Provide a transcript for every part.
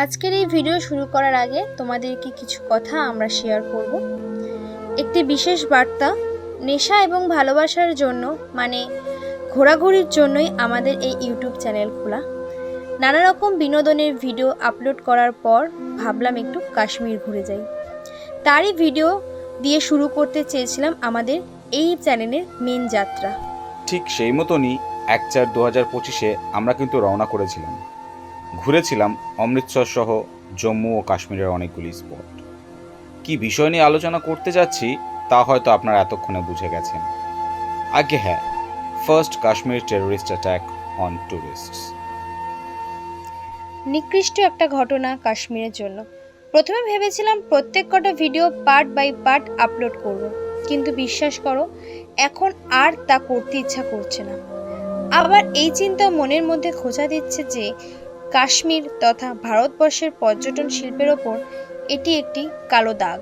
আজকের এই ভিডিও শুরু করার আগে তোমাদেরকে কিছু কথা আমরা শেয়ার করব। একটি বিশেষ বার্তা, নেশা এবং ভালোবাসার জন্য মানে ঘোরাঘুরির জন্যই আমাদের এই ইউটিউব চ্যানেল খোলা। নানা রকম বিনোদনের ভিডিও আপলোড করার পর ভাবলাম একটু কাশ্মীর ঘুরে যাই। তারই ভিডিও দিয়ে শুরু করতে চেয়েছিলাম আমাদের এই চ্যানেলের মেন যাত্রা। ঠিক সেই মতনই 1/4/2025 আমরা কিন্তু রওনা করেছিলাম। ঘুরেছিলাম অমৃতসর সহ জম্মু ও কাশ্মীরের অনেকগুলি স্পট। কি বিষয় নিয়ে আলোচনা করতে যাচ্ছি তা হয়তো আপনারা এতক্ষণে বুঝে গেছেন। আগে হ্যাঁ, first Kashmir terrorist attack on tourists. নিকৃষ্ট একটা ঘটনা কাশ্মীরের জন্য। প্রথমে ভেবেছিলাম প্রত্যেক কটা video part by part upload করব, কিন্তু বিশ্বাস করো এখন আর তা করতে ইচ্ছা করছে না। আবার এই চিন্তা মনের মধ্যে খোঁচা দিচ্ছে যে কাশ্মীর তথা ভারতবর্ষের পর্যটন শিল্পের ওপর এটি একটি কালো দাগ।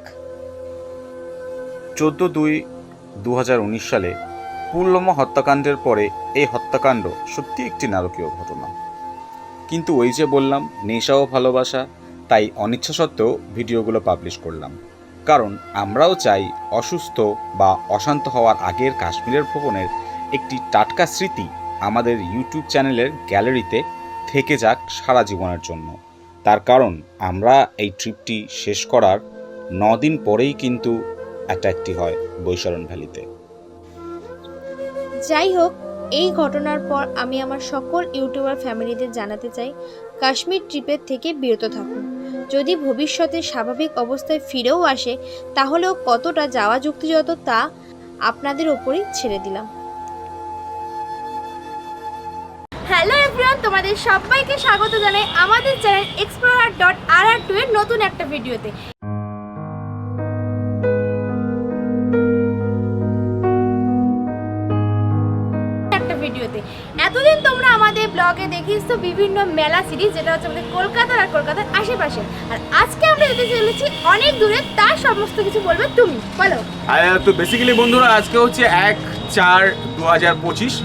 14/2/2019 সালে পুলওয়ামা হত্যাকাণ্ডের পরে এই হত্যাকাণ্ড সত্যি একটি নারকীয় ঘটনা। কিন্তু ওই যে বললাম, নেশা ও ভালোবাসা, তাই অনিচ্ছা সত্ত্বেও ভিডিওগুলো পাবলিশ করলাম। কারণ আমরাও চাই অসুস্থ বা অশান্ত হওয়ার আগের কাশ্মীরের ভ্রমণের একটি টাটকা স্মৃতি আমাদের ইউটিউব চ্যানেলের গ্যালারিতে থেকে যাক সারা জীবনের জন্য। তার কারণ আমরা এই ট্রিপটি শেষ করার 9 দিন পরেই কিন্তু অ্যাটাকটি হয় বৈশারণ ভ্যালিতে। যাই হোক, এই ঘটনার পর আমি আমার সকল ইউটিউবার ফ্যামিলিদের জানাতে চাই কাশ্মীর ট্রিপের থেকে বিরত থাকুন। যদি ভবিষ্যতে স্বাভাবিক অবস্থায় ফিরেও আসে তাহলেও কতটা যাওয়া যুক্তিযুক্ত তা আপনাদের ওপরই ছেড়ে দিলাম। হ্যালো এভরিওয়ান, তোমাদের সবাইকে স্বাগত জানাই আমাদের চ্যানেল explorer.rr2 এর নতুন একটা ভিডিওতে। এতদিন তোমরা আমাদের ব্লগে দেখিয়েছো বিভিন্ন মেলা সিরিজ, যেটা হচ্ছে আমাদের কলকাতার আর কলকাতার আশেপাশে। আর আজকে আমরা যেতে চলেছি অনেক দূরে, তার সমস্ত কিছু বলবে তুমি, বলো। তো বেসিক্যালি বন্ধুরা, আজকে হচ্ছে 1/4/2025।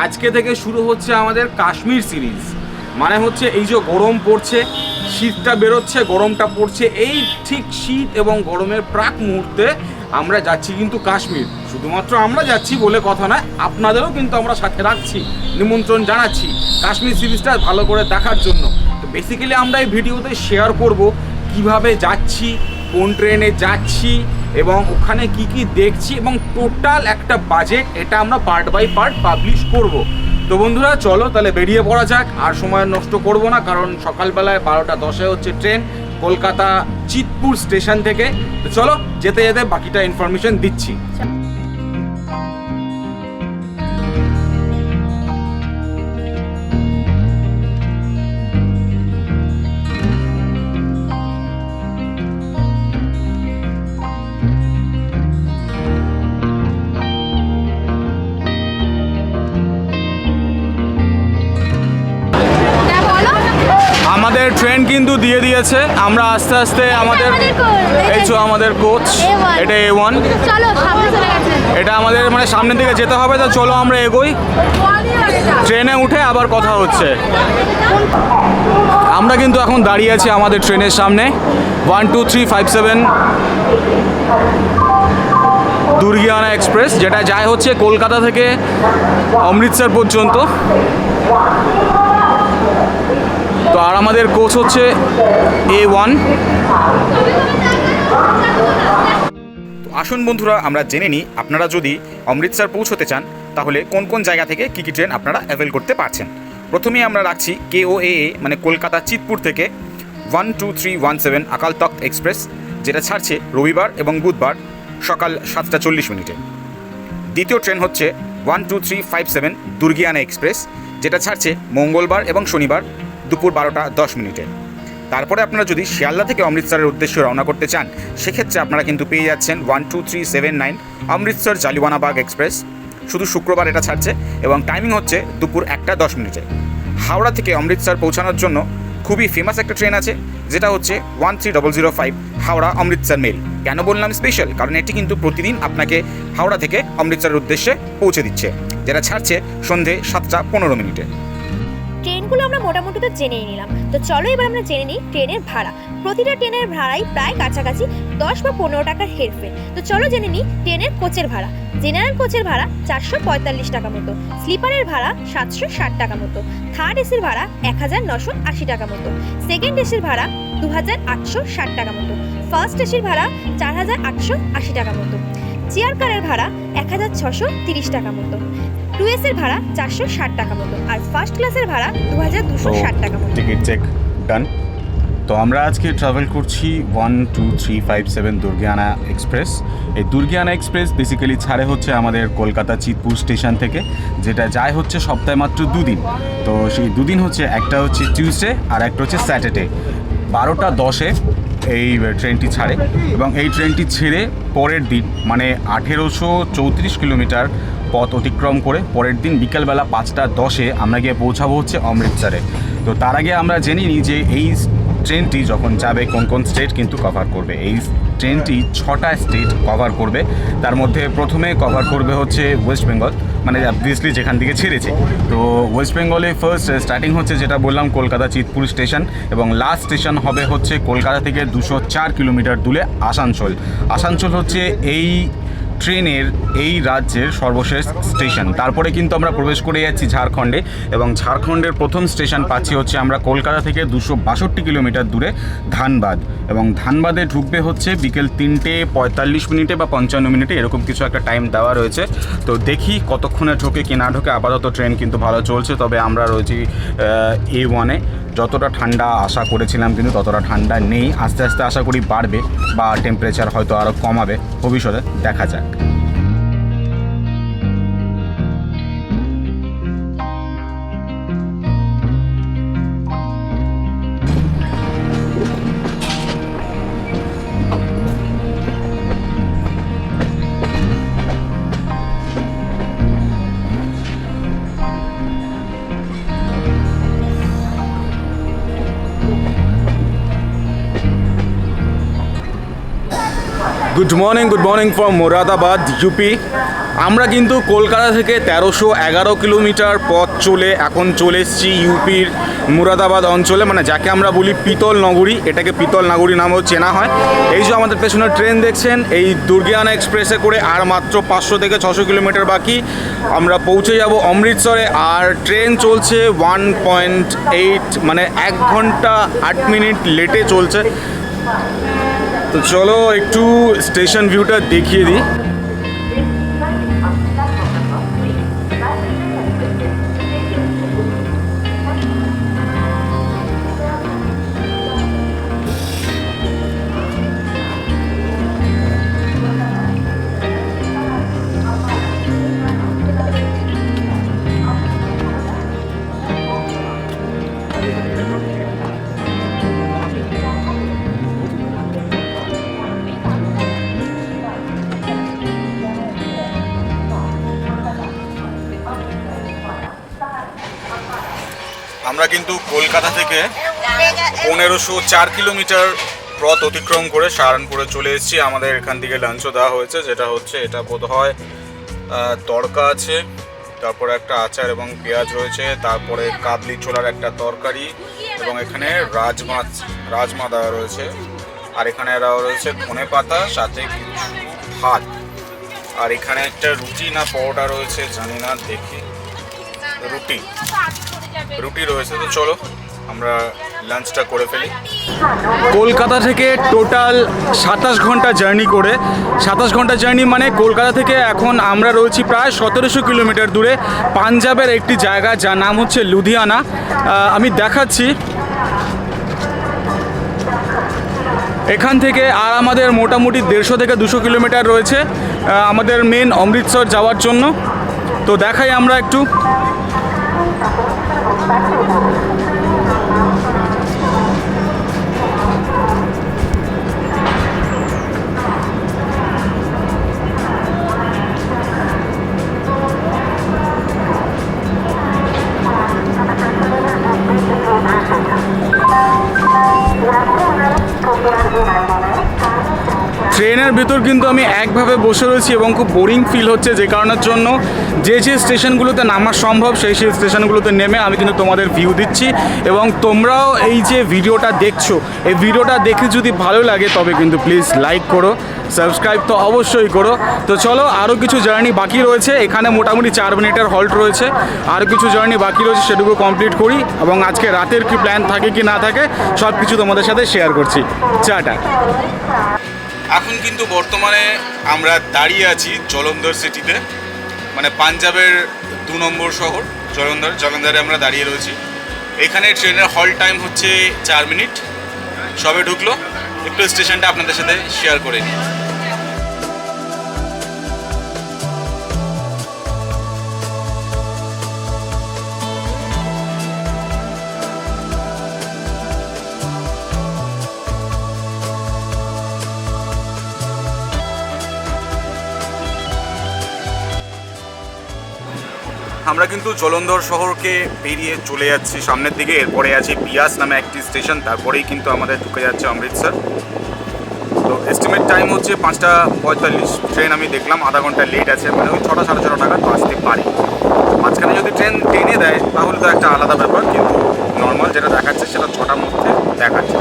আজকে থেকে শুরু হচ্ছে আমাদের কাশ্মীর সিরিজ। মানে হচ্ছে এই যে গরম পড়ছে, শীতটা বেরোচ্ছে, গরমটা পড়ছে, এই ঠিক শীত এবং গরমের প্রাক মুহূর্তে আমরা যাচ্ছি কিন্তু কাশ্মীর। শুধুমাত্র আমরা যাচ্ছি বলে কথা নয়, আপনাদেরও কিন্তু আমরা সাথে রাখছি, নিমন্ত্রণ জানাচ্ছি কাশ্মীর সিরিজটা ভালো করে দেখার জন্য। তো বেসিক্যালি আমরা এই ভিডিওতে শেয়ার করব কিভাবে যাচ্ছি, কোন ট্রেনে যাচ্ছি এবং ওখানে কি কি দেখছি, এবং টোটাল একটা বাজেট, এটা আমরা পার্ট বাই পার্ট পাবলিশ করব। তো বন্ধুরা চলো তাহলে বেরিয়ে পড়া যাক, আর সময় নষ্ট করব না, কারণ সকালবেলায় 12টা 10 হচ্ছে ট্রেন কলকাতা চিতপুর স্টেশন থেকে। তো চলো যেতে যেতে বাকিটা ইনফরমেশন দিচ্ছি। আমাদের ট্রেন কিন্তু দিয়ে দিয়েছে, আমরা আস্তে আস্তে আমাদের এই তো আমাদের কোচ, এটা A1, এটা আমাদের মানে সামনের দিকে যেতে হবে। তো চলো আমরা এগোই, ট্রেনে উঠে আবার কথা হচ্ছে। আমরা কিন্তু এখন দাঁড়িয়ে আছি আমাদের ট্রেনের সামনে, 12357 দুর্গিয়ানা এক্সপ্রেস, যেটা যায় হচ্ছে কলকাতা থেকে অমৃতসর পর্যন্ত। তো আর আমাদের কোচ হচ্ছে A1। তো আসুন বন্ধুরা আমরা জেনে নিই, আপনারা যদি অমৃতসর পৌঁছতে চান তাহলে কোন কোন জায়গা থেকে কী কী ট্রেন আপনারা অ্যাভেল করতে পারছেন। প্রথমেই আমরা রাখছি KOAA মানে কলকাতা চিতপুর থেকে 12317 আকাল তখ্ত এক্সপ্রেস, যেটা ছাড়ছে রবিবার এবং বুধবার সকাল 7:40। দ্বিতীয় ট্রেন হচ্ছে 12357 দুর্গিয়ানা এক্সপ্রেস, যেটা ছাড়ছে মঙ্গলবার এবং শনিবার দুপুর 12:10। তারপরে আপনারা যদি শিয়ালদা থেকে অমৃতসরের উদ্দেশ্যে রওনা করতে চান সেক্ষেত্রে আপনারা কিন্তু পেয়ে যাচ্ছেন 12379 অমৃতসর জালিওয়ানাবাগ এক্সপ্রেস, শুধু শুক্রবার এটা ছাড়ছে এবং টাইমিং হচ্ছে দুপুর 1:10। হাওড়া থেকে অমৃতসর পৌঁছানোর জন্য খুবই ফেমাস একটা ট্রেন আছে, যেটা হচ্ছে 13005 হাওড়া অমৃতসর মেল। কেন বললাম স্পেশাল? কারণ এটি কিন্তু প্রতিদিন আপনাকে হাওড়া থেকে অমৃতসরের উদ্দেশ্যে পৌঁছে দিচ্ছে, যেটা ছাড়ছে সন্ধে 7:15। ট্রেন এতগুলো আমরা মোটামুটি তো জেনেই নিলাম। তো চলো এবার আমরা জেনে নিই ট্রেনের ভাড়া। প্রতিটা ট্রেনের ভাড়াই প্রায় কাছাকাছি 10 বা 15 টাকার হেরফের। তো চলো জেনে নিই ট্রেনের কোচের ভাড়া। জেনারেল কোচের ভাড়া 445 টাকা মতো, স্লিপারের ভাড়া 760 টাকা মতো, থার্ড এসির ভাড়া 1980 টাকা মতো, সেকেন্ড এসির ভাড়া 2860 টাকা মতো, ফার্স্ট এসির ভাড়া 4880 টাকা মতো, চেয়ার কারের ভাড়া 1630 টাকা মতো, 2S এর ভাড়া 460 টাকা মতো, আর ফার্স্ট ক্লাসের ভাড়া 2260 টাকা মতো। টিকিট চেক ডান। তো আমরা আজকে ট্রাভেল করছি 12357 দুর্গিয়ানা এক্সপ্রেস। এই দুর্গিয়ানা এক্সপ্রেস বেসিক্যালি ছাড়ে হচ্ছে আমাদের কলকাতা চিতপুর স্টেশন থেকে, যেটা যায় হচ্ছে সপ্তাহে মাত্র 2 দিন। তো সেই 2 দিন হচ্ছে, একটা হচ্ছে টিউসডে আর একটা হচ্ছে স্যাটারডে। 12:10-এ এই ট্রেনটি ছাড়ে এবং এই ট্রেনটি ছেড়ে পরের দিন মানে 1834 কিলোমিটার পথ অতিক্রম করে পরের দিন বিকেলবেলা 5:10-এ আমরা গিয়ে পৌঁছাবো হচ্ছে অমৃতসরে। তো তার আগে আমরা জেনে নিই যে এই ট্রেনটি যখন যাবে কোন কোন স্টেট কিন্তু কভার করবে। এই ট্রেনটি 6টা স্টেট কভার করবে। তার মধ্যে প্রথমে কভার করবে হচ্ছে ওয়েস্ট বেঙ্গল, মানে অবভিয়াসলি যেখান থেকে ছেড়েছে। তো ওয়েস্ট বেঙ্গলে ফার্স্ট স্টার্টিং হচ্ছে যেটা বললাম কলকাতা চিতপুর স্টেশন, এবং লাস্ট স্টেশন হবে হচ্ছে কলকাতা থেকে 204 কিলোমিটার দূরে আসানসোল। আসানসোল হচ্ছে এই ট্রেনের এই রাজ্যের সর্বশেষ স্টেশন। তারপরে কিন্তু আমরা প্রবেশ করে যাচ্ছি ঝাড়খণ্ডে, এবং ঝাড়খণ্ডের প্রথম স্টেশন পাচ্ছি হচ্ছে আমরা কলকাতা থেকে 262 কিলোমিটার দূরে ধানবাদ, এবং ধানবাদে ঢুকবে হচ্ছে বিকেল 3:45 বা 55 এরকম কিছু একটা টাইম দেওয়া রয়েছে। তো দেখি কতক্ষণে ঢোকে কি না ঢোকে। আপাতত ট্রেন কিন্তু ভালো চলছে, তবে আমরা রয়েছি A1-এ। যতটা ঠান্ডা আশা করেছিলাম কিন্তু ততটা ঠান্ডা নেই, আস্তে আস্তে আশা করি বাড়বে বা টেম্পারেচার হয়তো আরও কমাবে ভবিষ্যতে, দেখা যাক। Good morning from Moradabad, UP. আমরা কিন্তু কলকাতা থেকে 1311 কিলোমিটার পথ চলে এখন চলে এসেছি ইউপির মুরাদাবাদ অঞ্চলে, মানে যাকে আমরা বলি পিতল নগরী। এটাকে পিতল নগরী নামেও চেনা হয়। এই যে আমাদের পেছনে ট্রেন দেখছেন, এই দুর্গিয়ানা এক্সপ্রেসে করে আর মাত্র 500 থেকে 600 কিলোমিটার বাকি আমরা পৌঁছে যাব অমৃতসরে। আর ট্রেন চলছে 1.8 মানে 1 ঘন্টা 8 মিনিট লেটে চলছে। তো চলো একটু স্টেশন ভিউটা দেখিয়ে দিই। আমরা কিন্তু কলকাতা থেকে 1504 কিলোমিটার পথ অতিক্রম করে সাহারানপুরে চলে এসেছি। আমাদের এখান থেকে লাঞ্চও দেওয়া হয়েছে, যেটা হচ্ছে এটা বোধ হয় তড়কা আছে, তারপরে একটা আচার এবং পেঁয়াজ রয়েছে, তারপরে কাবলি ছোলার একটা তরকারি, এবং এখানে রাজমা দেওয়া রয়েছে, আর এখানে দেওয়া রয়েছে ধনে পাতা, সাথে কিছু ভাত, আর এখানে একটা রুটি না পরোটা রয়েছে জানি না, দেখি রুটি রয়েছে। তো চলো আমরা লাঞ্চটা করে ফেলি। কলকাতা থেকে টোটাল 27 ঘন্টা জার্নি করে, 27 ঘন্টা জার্নি মানে কলকাতা থেকে এখন আমরা রয়েছি প্রায় 1700 কিলোমিটার দূরে পাঞ্জাবের একটি জায়গা যার নাম হচ্ছে লুধিয়ানা। আমি দেখাচ্ছি, এখান থেকে আর আমাদের মোটামুটি 150 থেকে 200 কিলোমিটার রয়েছে আমাদের মেন অমৃতসর যাওয়ার জন্য। তো দেখাই আমরা একটু। ট্রেনের ভেতর কিন্তু আমি একভাবে বসে রয়েছি এবং খুব বোরিং ফিল হচ্ছে, যে কারণের জন্য যে স্টেশনগুলোতে নামা সম্ভব সেই স্টেশনগুলোতে নেমে আমি কিন্তু তোমাদের ভিউ দিচ্ছি। এবং তোমরাও এই যে ভিডিওটা দেখছো, এই ভিডিওটা দেখে যদি ভালো লাগে তবে কিন্তু প্লিজ লাইক করো, সাবস্ক্রাইব তো অবশ্যই করো। তো চলো, আরও কিছু জার্নি বাকি রয়েছে, এখানে মোটামুটি 4 মিনিটের হল্ট রয়েছে, আরও কিছু জার্নি বাকি রয়েছে, সেটুকু কমপ্লিট করি এবং আজকে রাতের কি প্ল্যান থাকে কি না থাকে সব কিছু তোমাদের সাথে শেয়ার করছি। টাটা। এখন কিন্তু বর্তমানে আমরা দাঁড়িয়ে আছি জলন্ধর সিটিতে, মানে পাঞ্জাবের 2 নম্বর শহর জলন্ধরে আমরা দাঁড়িয়ে রয়েছি। এখানে ট্রেনের হল্ট টাইম হচ্ছে 4 মিনিট, সবে ঢুকলো, একটু স্টেশনটা আপনাদের সাথে শেয়ার করে নিই। আমরা কিন্তু জলন্ধর শহরকে পেরিয়ে চলে যাচ্ছি সামনের দিকে, এরপরে আছে বিয়াস নামে একটি স্টেশন, তারপরেই কিন্তু আমাদের ঢুকে যাচ্ছে অমৃতসর। তো এস্টিমেট টাইম হচ্ছে 5:45, ট্রেন আমি দেখলাম আধা ঘন্টা লেট আছে, মানে ওই 6টা সাড়ে 6টা নাগাদ আসতে পারে। মাঝখানে যদি ট্রেন টেনে দেয় তাহলে তো একটা আলাদা ব্যাপার, কিন্তু নর্মাল যেটা দেখাচ্ছে সেটা 6টার মধ্যে দেখাচ্ছে।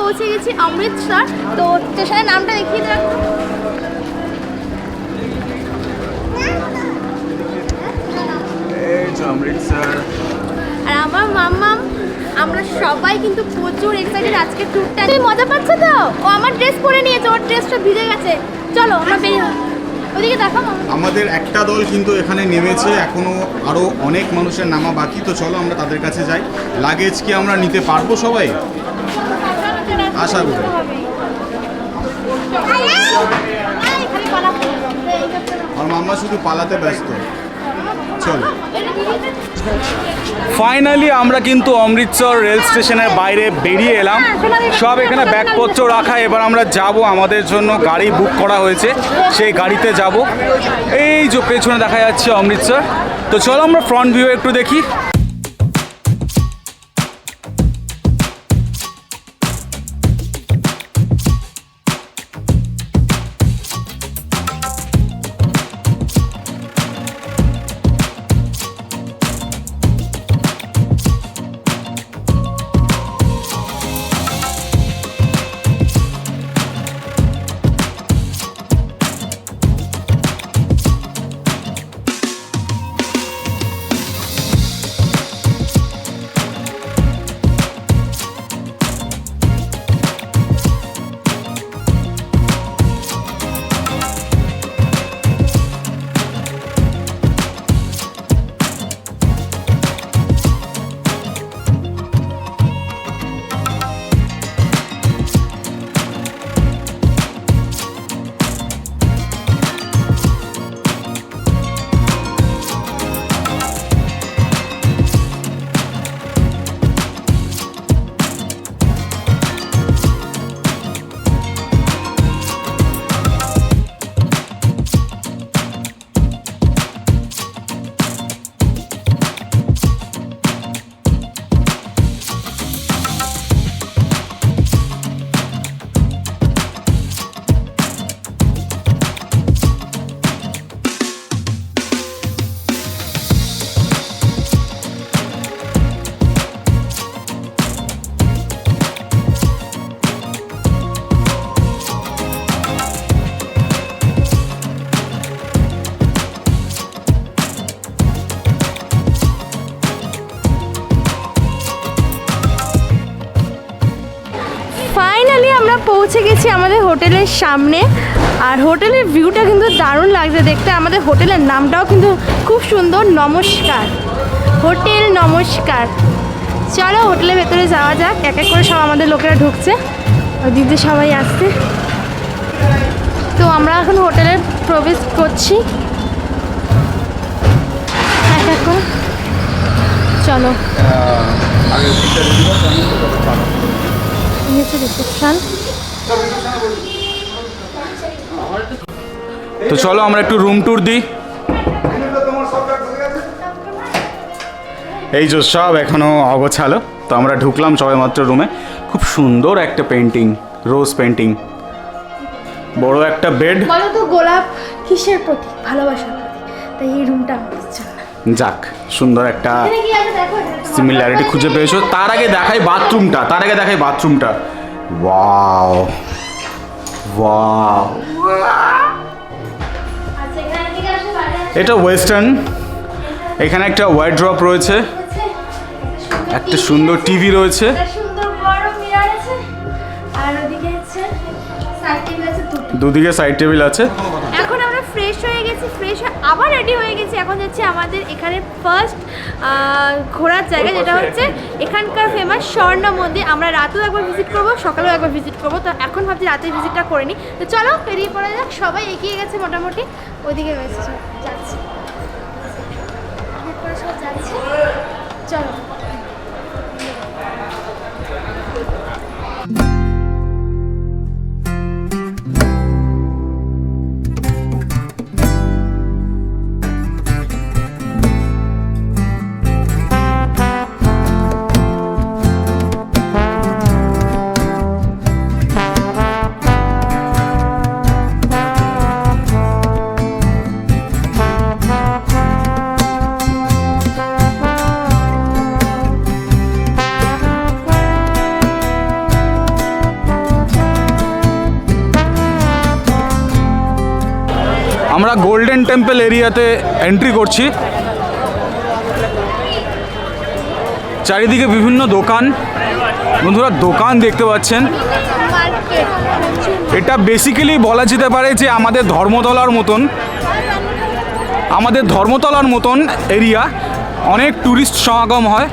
পৌঁছে গেছি অমৃতসর। তো স্টেশনের নামটা দেখিয়ে দেন। অমৃতসর। আর আমার মাম্মাম, আমরা সবাই কিন্তু প্রচুর এক্সাইটেড আজকে ট্যুরটা। তুমি মজা পাচ্ছ তো? ও আমার ড্রেস পরে নিয়েছে, ওর ড্রেসটা ভিজে গেছে। চলো আমরা বেরিয়ে ওদিকে দেখো। আমাদের একটা দল কিন্তু এখানে নেমেছে, এখনো আরো অনেক মানুষের নামা বাকি। তো চলো আমরা তাদের কাছে যাই। লাগেজ কি আমরা নিতে পারবো সবাই? আশা করি। আর মাম্মা শুধু পালাতে ব্যস্ত। চলো। ফাইনালি আমরা কিন্তু অমৃতসর রেল স্টেশনের বাইরে বেরিয়ে এলাম। সব এখানে ব্যাগপত্র রাখা। এবার আমরা যাব, আমাদের জন্য গাড়ি বুক করা হয়েছে, সেই গাড়িতে যাব। এই যে পেছনে দেখা যাচ্ছে অমৃতসর। তো চলো আমরা ফ্রন্ট ভিউ একটু দেখি। আমরা পৌঁছে গেছি আমাদের হোটেলের সামনে, আর হোটেলের ভিউটা কিন্তু দারুণ লাগছে দেখতে। আমাদের হোটেলের নামটাও কিন্তু খুব সুন্দর, নমস্কার হোটেল নমস্কার। চলো হোটেলের ভেতরে যাওয়া যাক, এক এক করে সব আমাদের লোকেরা ঢুকছে, ওই দিক দিয়ে সবাই আসছে। তো আমরা এখন হোটেলে প্রবেশ করছি এক এক করে। চলো রিসেপশন। তো চলো আমরা একটু রুম ট্যুর দিই। এই যে সব এখনো অগোছালো, তো আমরা ঢুকলাম সবাই মাত্র রুমে। খুব সুন্দর একটা পেন্টিং, রোজ পেন্টিং, বড় একটা বেড। বলো তো গোলাপ কিসের প্রতীক? ভালোবাসার প্রতীক। তাই এই রুমটা আমাদের জন্য। যাক, সুন্দর একটা সিমিলারিটি খুঁজে পেয়েছো। তার আগে দেখাই বাথরুমটা। ওয়াও ওয়াও, এটা ওয়েস্টার্ন। এখানে একটা ওয়ার্ড্রপ রয়েছে, একটা সুন্দর টিভি রয়েছে, সুন্দর বড় মিরর আছে, আর ওদিকে আছে সাইড টেবিল আছে দুটো। দুদিকে সাইড টেবিল আছে। এখন আমরা ফ্রেশ হয়ে গেছি, ফ্রেশ হয়ে আবার রেডি হয়ে গেছি। এখন যাচ্ছি আমাদের এখানে ফার্স্ট ঘোরার জায়গা, যেটা হচ্ছে এখানকার ফেমাস স্বর্ণ মন্দির। আমরা রাতেও একবার ভিজিট করবো, সকালেও একবার ভিজিট করবো। তো এখন ভাবছি রাতের ভিজিটটা করে নিই। তো চলো বেরিয়ে পড়া যাক। সবাই এগিয়ে গেছে মোটামুটি, ওইদিকে রয়েছে যাচ্ছি, চলো। আমরা গোল্ডেন টেম্পল এরিয়াতে এন্ট্রি করছি। চারিদিকে বিভিন্ন দোকান, বন্ধুরা দোকান দেখতে পাচ্ছেন। এটা বেসিক্যালি বলা যেতে পারে যে আমাদের ধর্মতলার মতন এরিয়া। অনেক ট্যুরিস্ট সমাগম হয়।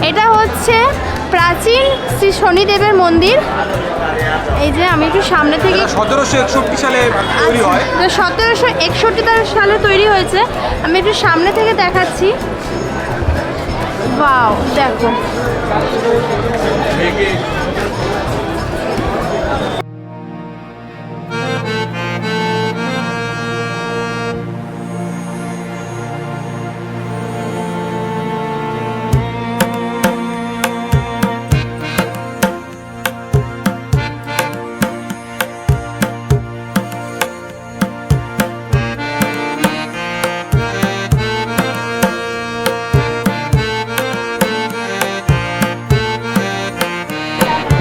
এটা হচ্ছে প্রাচীন শ্রী শনিদেবের মন্দির। এই যে আমি একটু সামনে থেকে, 1761 সালে তৈরি হয়। 1761 সালে তৈরি হয়েছে। আমি একটু সামনে থেকে দেখাচ্ছি। ওয়াও, দেখো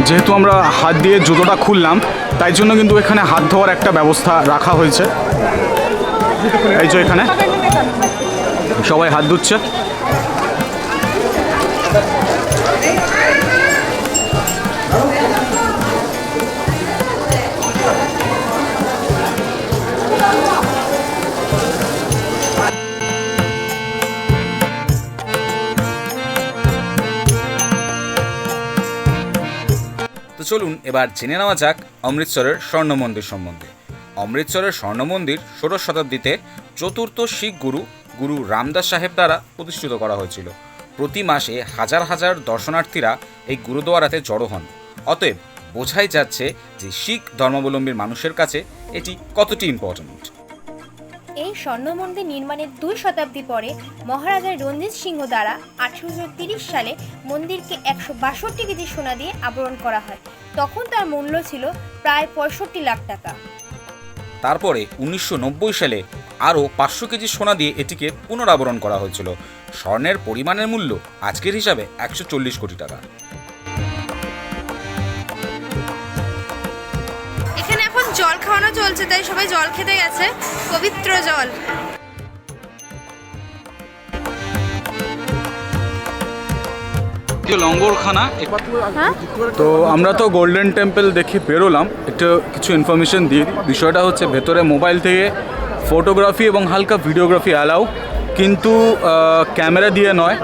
যেহেতু আমরা হাত দিয়ে জুতোটা খুললাম, তাই জন্য কিন্তু এখানে হাত ধোয়ার একটা ব্যবস্থা রাখা হয়েছে। এই যে এখানে সবাই হাত ধুচ্ছে। তো চলুন এবার জেনে নেওয়া যাক অমৃতসরের স্বর্ণ মন্দির সম্বন্ধে। অমৃতসরের স্বর্ণ মন্দির 16শ শতাব্দীতে চতুর্থ শিখ গুরু রামদাস সাহেব দ্বারা প্রতিষ্ঠিত করা হয়েছিল। প্রতি মাসে হাজার হাজার দর্শনার্থীরা এই গুরুদুয়ারাতে জড়ো হন। অতএব বোঝাই যাচ্ছে যে শিখ ধর্মাবলম্বীর মানুষের কাছে এটি কতটি ইম্পর্ট্যান্ট। এই স্বর্ণ মন্দির নির্মাণের 2 শতাব্দী পরে মহারাজা রঞ্জিত সিংহ দ্বারা 1830 সালে মন্দিরকে 162 কেজি সোনা দিয়ে আবরণ করা হয়। তখন তার মূল্য ছিল প্রায় 65 লাখ টাকা। তারপরে 1990 সালে আরও 500 কেজি সোনা দিয়ে এটিকে পুনরাবরণ করা হয়েছিল। স্বর্ণের পরিমাণের মূল্য আজকের হিসাবে 140 কোটি টাকা। এখানে এখন জল খাওয়ানোর চলছে, তাই সবাই জল খেতে গেছে, পবিত্র জল। লঙ্গরখানা। হ্যাঁ তো আমরা তো গোল্ডেন টেম্পল দেখে বেরোলাম, একটু কিছু ইনফরমেশন দিয়ে দিই। বিষয়টা হচ্ছে ভেতরে মোবাইল থেকে ফটোগ্রাফি এবং হালকা ভিডিওগ্রাফি অ্যালাউ, কিন্তু ক্যামেরা দিয়ে নয়।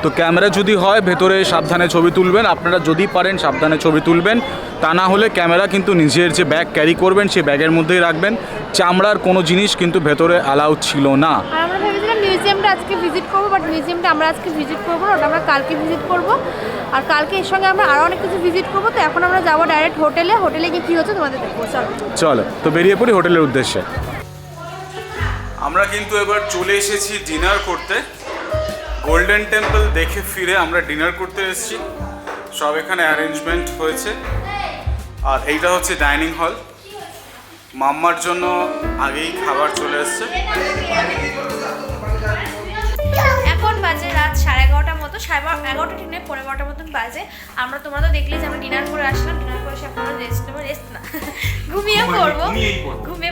তো ক্যামেরা যদি হয় ভেতরে সাবধানে ছবি তুলবেন, আপনারা যদি পারেন সাবধানে ছবি তুলবেন, তা না হলে ক্যামেরা কিন্তু নিজের যে ব্যাগ ক্যারি করবেন সেই ব্যাগের মধ্যেই রাখবেন। চামড়ার কোনো জিনিস কিন্তু ভেতরে অ্যালাউ ছিল না। আর আমরা ভেবেছিলাম মিউজিয়ামটা আজকে ভিজিট করবো, বাট মিউজিয়ামটা আমরা আজকে ভিজিট করবো না, ওটা আমরা কালকে ভিজিট করবো। আর কালকে এর সঙ্গে আমরা আরও অনেক কিছু ভিজিট করবো। তো এখন আমরা যাবো ডাইরেক্ট হোটেলে। হোটেলে গিয়ে কী হচ্ছে তোমাদের দেখবো। চলো তো বেরিয়ে পড়ি হোটেলের উদ্দেশ্যে। আমরা কিন্তু এবার চলে এসেছি ডিনার করতে। গোল্ডেন টেম্পল দেখে ফিরে আমরা ডিনার করতে এসেছি। সব এখানে অ্যারেঞ্জমেন্ট হয়েছে। আর এইটা হচ্ছে ডাইনিং হল। মাম্মার জন্য আগেই খাবার চলে এসছে। এখন বাজে রাত 11:30 মতো, 11:30 ঠিক নয়, 11:15 মতন বাজে। তোমরা তো দেখলে যে আমরা ডিনার করে আসলাম। ডিনার করে এসে এখন রেস্ট না ঘুমিয়ে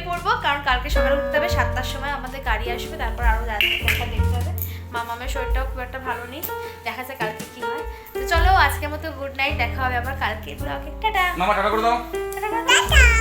পড়বো, কারণ কালকে সকালে উঠতে হবে 7টার সময়, আমাদের গাড়ি আসবে, তারপর আরও দেখা দেখতে হবে। মামামের শরীরটাও খুব একটা ভালো নেই, দেখা যায় কালকে কি হয়। তো চলো আজকের মতো গুড নাইট, দেখা হবে আবার কালকে ব্লগে। টাটা। মামা টাটা করে দাও। টাটা।